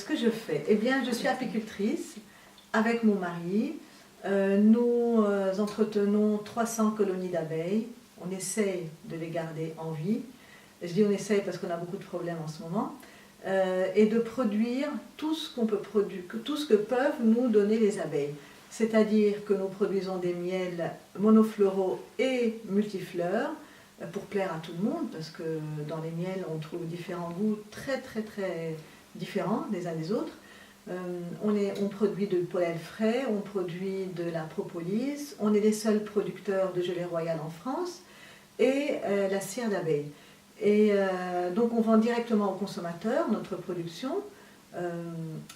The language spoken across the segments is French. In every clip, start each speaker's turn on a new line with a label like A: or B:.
A: que je fais? Eh bien, je suis apicultrice avec mon mari. Nous entretenons 300 colonies d'abeilles. On essaye de les garder en vie. Je dis on essaye parce qu'on a beaucoup de problèmes en ce moment. Et de produire tout ce qu'on peut produire, tout ce que peuvent nous donner les abeilles. C'est-à-dire que nous produisons des miels monofloraux et multifleurs pour plaire à tout le monde, parce que dans les miels on trouve différents goûts très différents les uns des autres. On produit du pollen frais, on produit de la propolis, on est les seuls producteurs de gelée royale en France, et la cire d'abeille. Et donc on vend directement aux consommateurs notre production,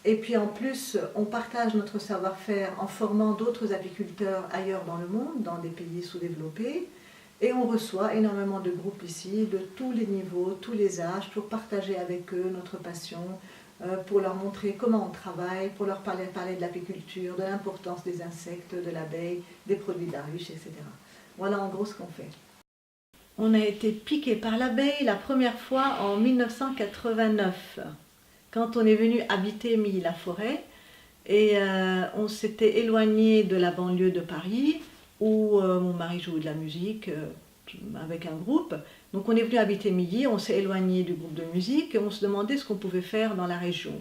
A: et puis en plus on partage notre savoir-faire en formant d'autres apiculteurs ailleurs dans le monde, dans des pays sous-développés, et on reçoit énormément de groupes ici, de tous les niveaux, tous les âges, pour partager avec eux notre passion, pour leur montrer comment on travaille, pour leur parler de l'apiculture, de l'importance des insectes, de l'abeille, des produits de la ruche, etc. Voilà en gros ce qu'on fait. On a été piqué par l'abeille la première fois en 1989, quand on est venu habiter Milly-la-Forêt, et on s'était éloigné de la banlieue de Paris, où mon mari jouait de la musique avec un groupe. Donc on est venu habiter Milly, on s'est éloigné du groupe de musique et on se demandait ce qu'on pouvait faire dans la région.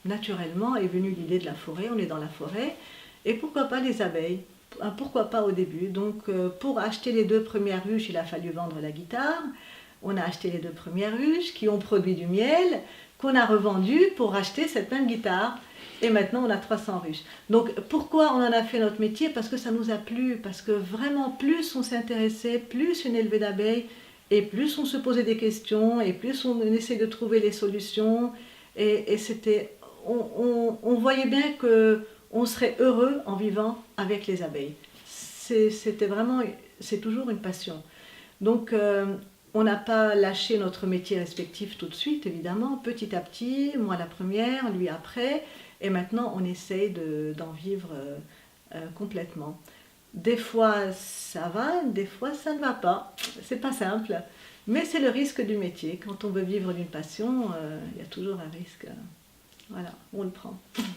A: Naturellement est venue l'idée de la forêt, on est dans la forêt, et pourquoi pas les abeilles? Pourquoi pas au début? Donc pour acheter les 2 premières ruches, il a fallu vendre la guitare. On a acheté les 2 premières ruches qui ont produit du miel, qu'on a revendu pour acheter cette même guitare. Et maintenant on a 300 ruches. Donc pourquoi on en a fait notre métier? Parce que ça nous a plu, parce que vraiment plus on s'intéressait, plus on élevait d'abeilles, et plus on se posait des questions, et plus on essayait de trouver les solutions. Et c'était, on voyait bien qu'on serait heureux en vivant avec les abeilles. C'était vraiment, c'est toujours une passion. Donc on n'a pas lâché notre métier respectif tout de suite, évidemment, petit à petit, moi la première, lui après, et maintenant on essaye d'en vivre complètement. Des fois ça va, des fois ça ne va pas, c'est pas simple, mais c'est le risque du métier. Quand on veut vivre d'une passion, il y a toujours un risque. Voilà, on le prend.